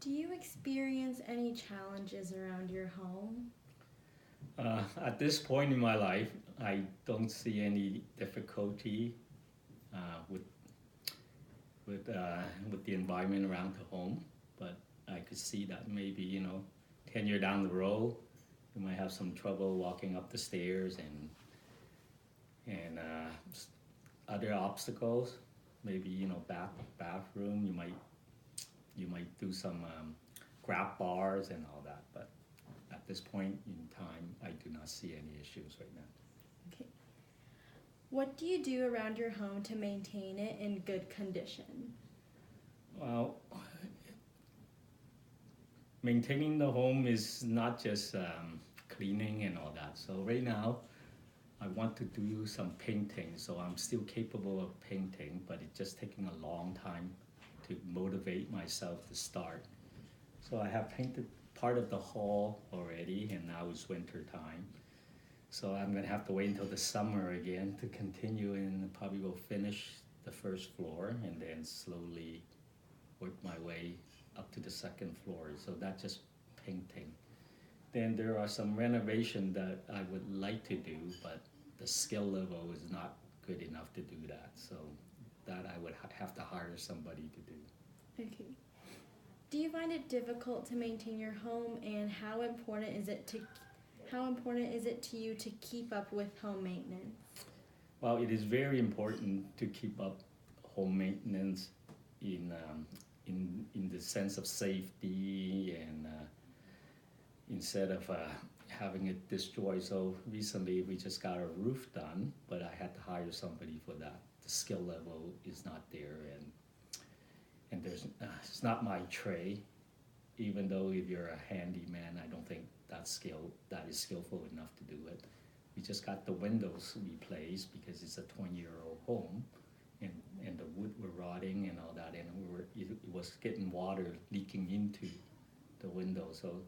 Do you experience any challenges around your home? At this point in my life, I don't see any difficulty uh, with with the environment around the home, but I could see that maybe 10 years down the road, you might have some trouble walking up the stairs and other obstacles. Maybe bathroom. You might do some grab bars and all that, but at this point in time, I do not see any issues right now. Okay. What do you do around your home to maintain it in good condition? Well, maintaining the home is not just cleaning and all that. So right now, I want to do some painting. So I'm still capable of painting, but it's just taking a long time to motivate myself to start. So I have painted part of the hall already, and now it's winter time. So I'm gonna have to wait until the summer again to continue, and probably will finish the first floor and then slowly work my way up to the second floor. So that's just painting. Then there are some renovation that I would like to do, but the skill level is not good enough to do that. So that I would have to hire somebody to do. Okay. Do you find it difficult to maintain your home, and how important is it to you to keep up with home maintenance? Well, it is very important to keep up home maintenance in in the sense of safety and instead of having it destroyed. So recently we just got a roof done, but I had to hire somebody for that. The skill level is not there, and there's it's not my tray. Even though if you're a handyman, I don't think that is skillful enough to do it. We just got the windows replaced because it's a 20-year-old home, and the wood were rotting and all that, and it was getting water leaking into the window. So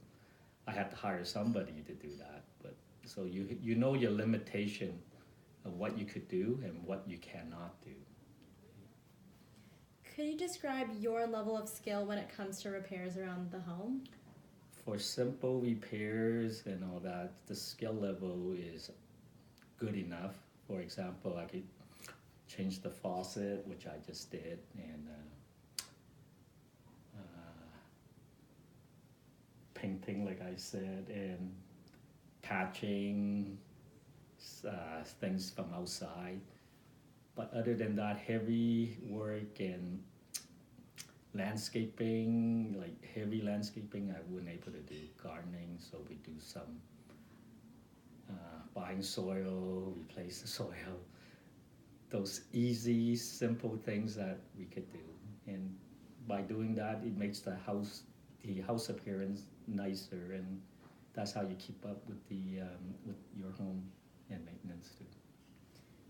I had to hire somebody to do that. But so you know your limitation of what you could do and what you cannot do. Could you describe your level of skill when it comes to repairs around the home? For simple repairs and all that, the skill level is good enough. For example, I could change the faucet, which I just did, and painting, like I said, and patching things from outside. But other than that, heavy work and landscaping, like heavy landscaping, I wasn't able to do gardening. So we do some buying soil, replace the soil. Those easy, simple things that we could do, and by doing that, it makes the house appearance nicer, and that's how you keep up with your home and maintenance too.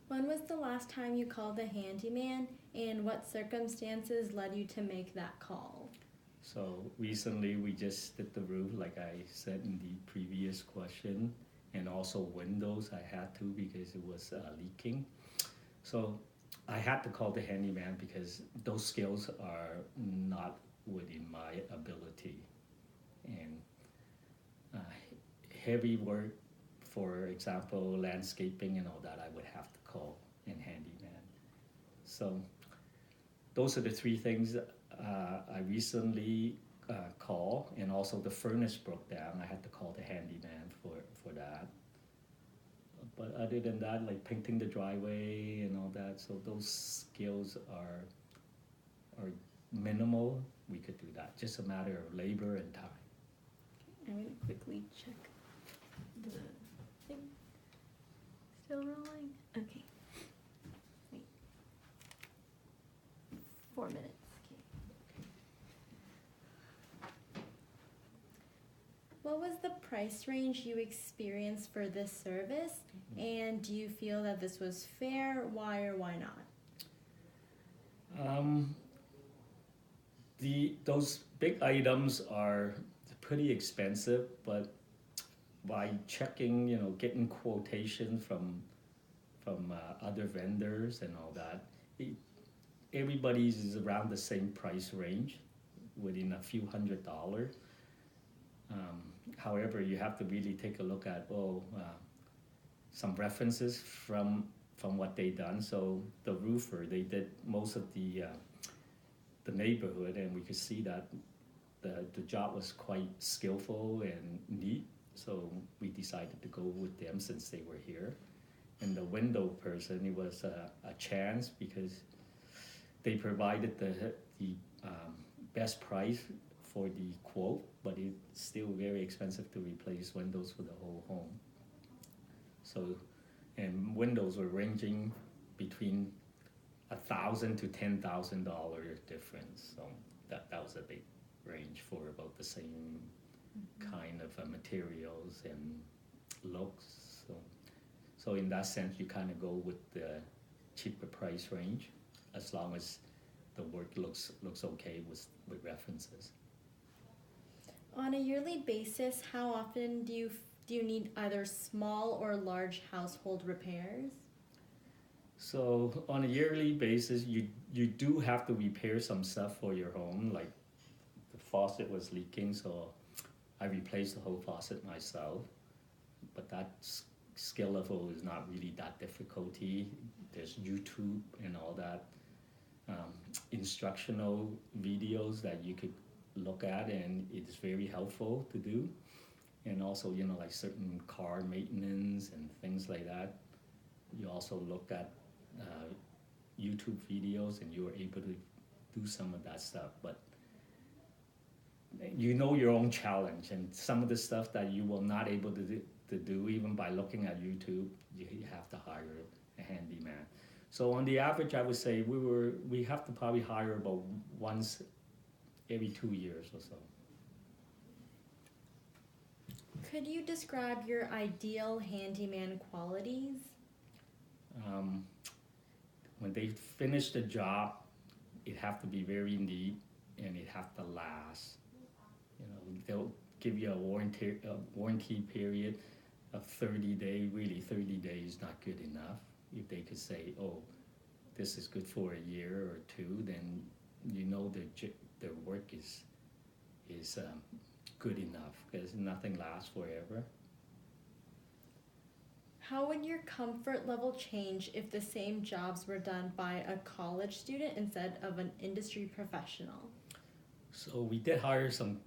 When was the last time you called a handyman, and what circumstances led you to make that call? So recently we just did the roof, like I said in the previous question, and also windows I had to because it was leaking. So I had to call the handyman because those skills are not within my ability, and uh, heavy work, for example, landscaping and all that, I would have to call in handyman. So those are the three things I recently call, and also the furnace broke down. I had to call the handyman for that. But other than that, like painting the driveway and all that, so those skills are minimal. We could do that. Just a matter of labor and time. I'm going to quickly check the thing. Still rolling? Okay. Wait. 4 minutes. Okay. What was the price range you experienced for this service? And do you feel that this was fair? Why or why not? Um, those big items are pretty expensive, but by checking, getting quotation from other vendors and all that, it, everybody's is around the same price range. within a few $100s. However, you have to really take a look at some references from what they done. So the roofer, they did most of the neighborhood, and we could see that the job was quite skillful and neat. So we decided to go with them since they were here. And the window person, it was a chance because they provided the best price for the quote, but it's still very expensive to replace windows for the whole home. So, and windows were ranging between $1,000 to $10,000 difference. So that was a big range for about the same kind of materials and looks. So in that sense, you kind of go with the cheaper price range, as long as the work looks okay with references. On a yearly basis, how often do you need either small or large household repairs? So on a yearly basis, you do have to repair some stuff for your home, like the faucet was leaking, so I replaced the whole faucet myself. But that skill level is not really that difficulty. There's YouTube and all that instructional videos that you could look at, and it's very helpful to do. And also, like certain car maintenance and things like that, you also look at YouTube videos, and you're able to do some of that stuff. But you know your own challenge, and some of the stuff that you will not able to do even by looking at YouTube, you have to hire a handyman. So on the average, I would say we have to probably hire about once every 2 years or so. Could you describe your ideal handyman qualities? When they finish the job, it have to be very neat, and it have to last. They'll give you a warranty period of 30 days. Really, 30 days is not good enough. If they could say, oh, this is good for a year or two, then you know their work is good enough, because nothing lasts forever. How would your comfort level change if the same jobs were done by a college student instead of an industry professional? So we did hire some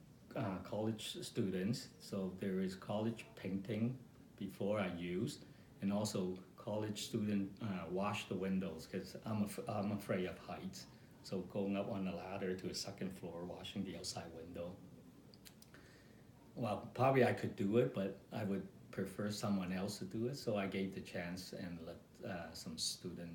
college students. So there is college painting before I used, and also college student wash the windows, because I'm afraid of heights. So going up on the ladder to a second floor, washing the outside window. Well, probably I could do it, but I would prefer someone else to do it. So I gave the chance and let some student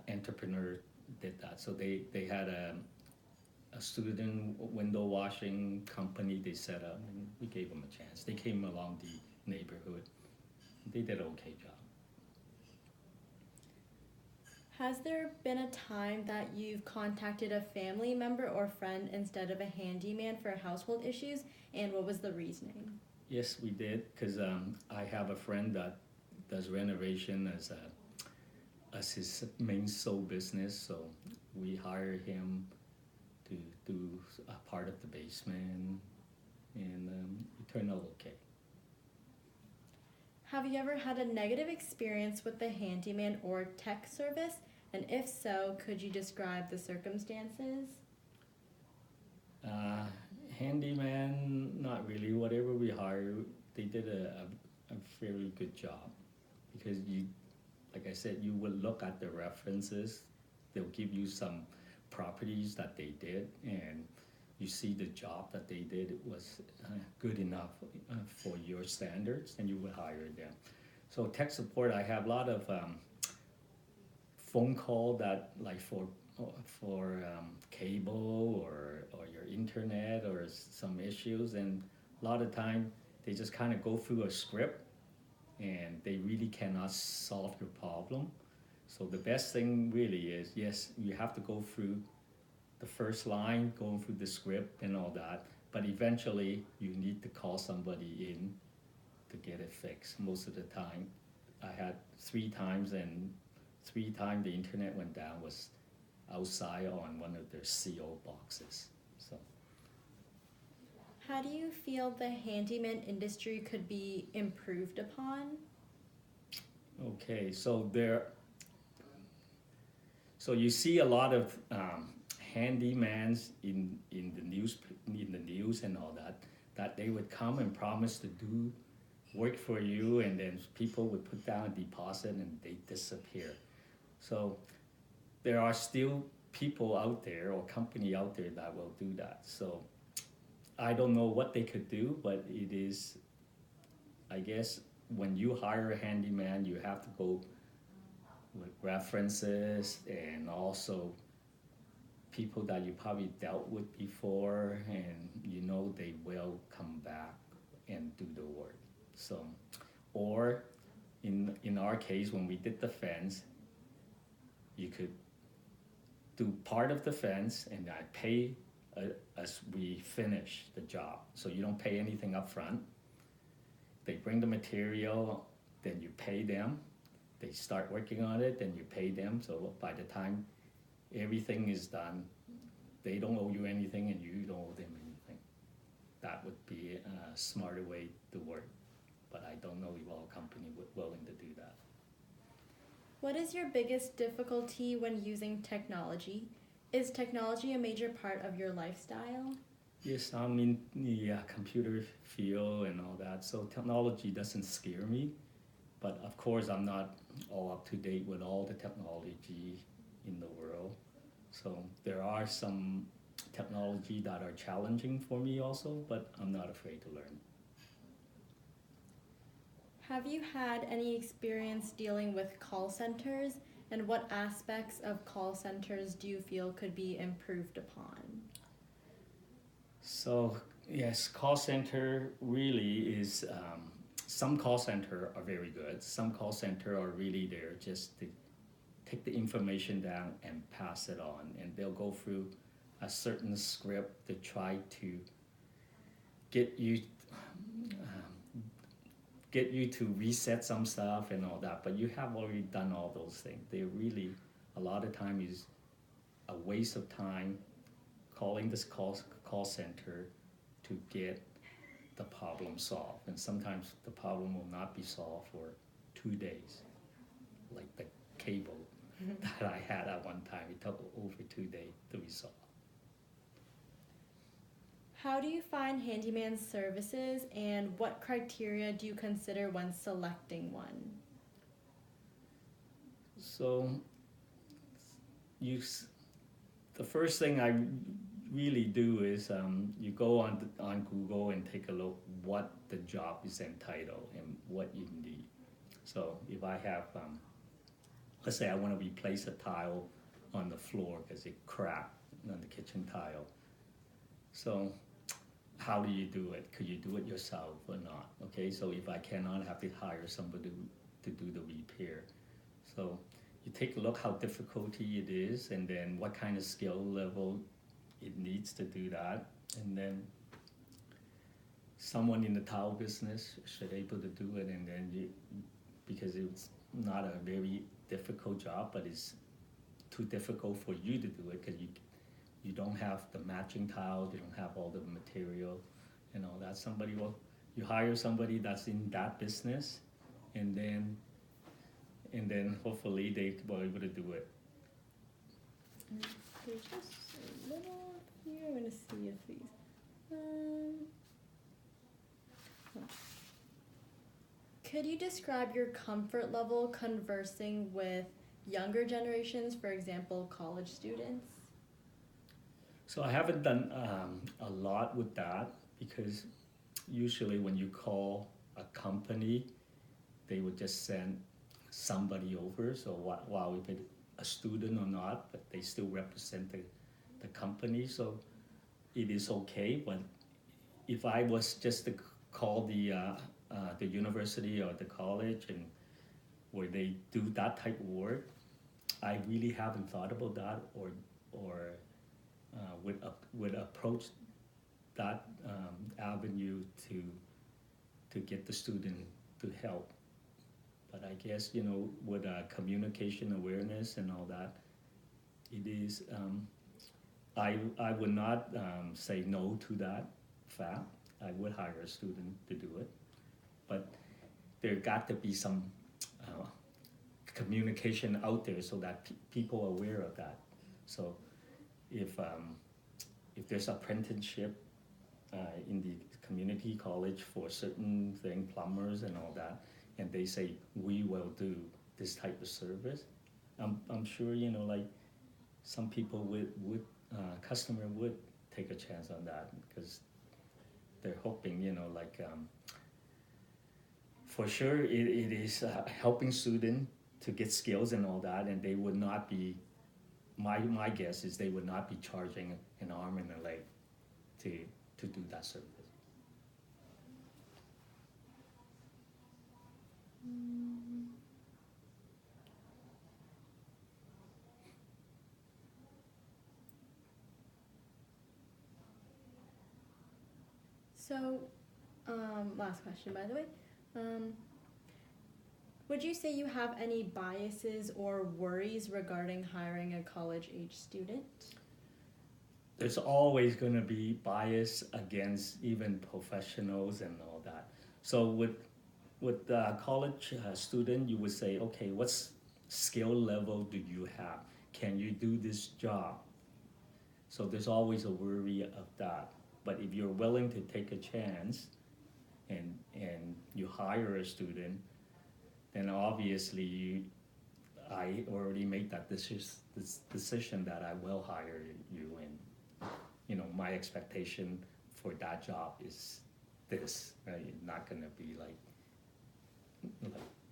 entrepreneur did that. So they had a student window washing company they set up, and we gave them a chance. They came along the neighborhood. They did an okay job. Has there been a time that you've contacted a family member or friend instead of a handyman for household issues, and what was the reasoning? Yes, we did, because I have a friend that does renovation as his main sole business, so we hired him to do a part of the basement, and it turned out okay. Have you ever had a negative experience with the handyman or tech service? And if so, could you describe the circumstances? Handyman, not really. Whatever we hired, they did a fairly good job, because like I said, you will look at the references. They'll give you some properties that they did, and you see the job that they did was good enough for your standards, and you would hire them. So tech support, I have a lot of phone call that, like for cable or your internet or some issues, and a lot of time they just kind of go through a script, and they really cannot solve your problem. So the best thing really is, yes, you have to go through the first line, going through the script and all that, but eventually you need to call somebody in to get it fixed. Most of the time, I had 3 times, and 3 times the internet went down was outside on one of their CO boxes. So How do you feel the handyman industry could be improved upon? okay, so you see a lot of handymans in the news and all that they would come and promise to do work for you, and then people would put down a deposit and they disappear. So there are still people out there or company out there that will do that. So I don't know what they could do, but it is, I guess, when you hire a handyman, you have to go with references and also people that you probably dealt with before, and you know they will come back and do the work. So, or in our case, when we did the fence, you could do part of the fence, and I pay as we finish the job. So you don't pay anything up front. They bring the material, then you pay them. They start working on it, then you pay them. So by the time everything is done, they don't owe you anything and you don't owe them anything. That would be a smarter way to work, but I don't know if all companies would willing to do that. What is your biggest difficulty when using technology? Is technology a major part of your lifestyle? Yes, I'm in the computer field and all that, so technology doesn't scare me. But of course, I'm not all up to date with all the technology in the world. So there are some technology that are challenging for me also, but I'm not afraid to learn. Have you had any experience dealing with call centers, and what aspects of call centers do you feel could be improved upon? So yes, call center really is, some call center are very good. Some call center are really there just to take the information down and pass it on. And they'll go through a certain script to try to get you to reset some stuff and all that, but you have already done all those things. They really, a lot of time is a waste of time calling this call center to get the problem solved. And sometimes the problem will not be solved for 2 days, like the cable that I had at one time. It took over 2 days to resolve. How do you find handyman services, and what criteria do you consider when selecting one? So the first thing I really do is you go on Google and take a look what the job is entitled and what you need. So if I have, let's say I want to replace a tile on the floor because it cracked on the kitchen tile. So how do you do it? Could you do it yourself or not? Okay, so if I cannot, I have to hire somebody to do the repair. So you take a look how difficulty it is, and then what kind of skill level it needs to do that, and then someone in the tile business should able to do it, and then because it's not a very difficult job, but it's too difficult for you to do it because you don't have the matching tiles, you don't have all the material and all that. You hire somebody that's in that business, and then hopefully they will be able to do it. There's just a little here. I'm going to see if these. Could you describe your comfort level conversing with younger generations, for example, college students? So I haven't done a lot with that because usually when you call a company, they would just send somebody over. So while if it's a student or not, but they still represent the company. So it is okay. But if I was just to call the university or the college and where they do that type of work, I really haven't thought about that or would approach that avenue to get the student to help. But I guess with communication awareness and all that, it is. I would not say no to that fact. I would hire a student to do it, but there got to be some communication out there so that people are aware of that. So if there's apprenticeship in the community college for certain thing, plumbers and all that, and they say we will do this type of service, I'm sure like some people would customer would take a chance on that because they're hoping for sure it is helping students to get skills and all that, and they would not be. My guess is they would not be charging an arm and a leg to do that service. So, last question, by the way. Would you say you have any biases or worries regarding hiring a college-age student? There's always going to be bias against even professionals and all that. So with college student, you would say, okay, what skill level do you have? Can you do this job? So there's always a worry of that. But if you're willing to take a chance and you hire a student, then obviously I already made that decision that I will hire you, and my expectation for that job is this, right? Not gonna be like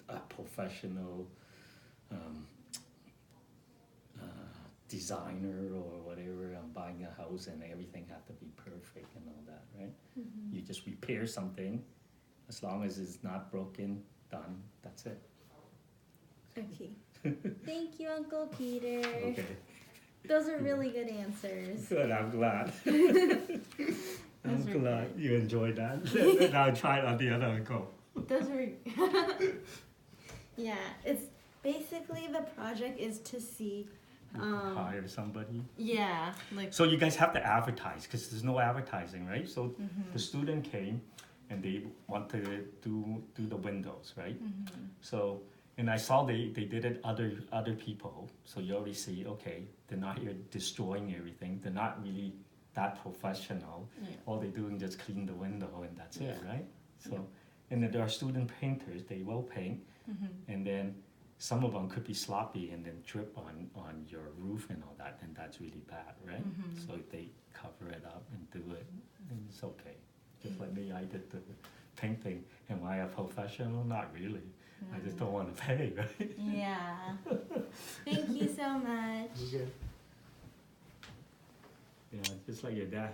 a professional designer or whatever. I'm buying a house and everything has to be perfect and all that, right? Mm-hmm. You just repair something, as long as it's not broken, done, that's it. Okay. Thank you, Uncle Peter. Okay. Those are really good answers. Good, I'm glad. I'm Those are glad good. you enjoyed that. Then I'll try it on the other uncle. Those were. Yeah, it's basically the project is to see. Hire somebody. Yeah, like. So you guys have to advertise because there's no advertising, right? So the student came and they want to do the windows, right? Mm-hmm. So, and I saw they did it other people. So you already see, okay, they're not here destroying everything. They're not really that professional. Yeah. All they're doing is just clean the window and that's it, Yeah. right? So, Yeah. and then there are student painters. They will paint, and then some of them could be sloppy and then drip on your roof and all that, and that's really bad, right? Mhm. So they cover it up and do it, and it's okay. Just like me, I did the painting. Am I a professional? Not really. I just don't want to pay, right? Yeah. Thank you so much. Okay. Yeah, just like your dad.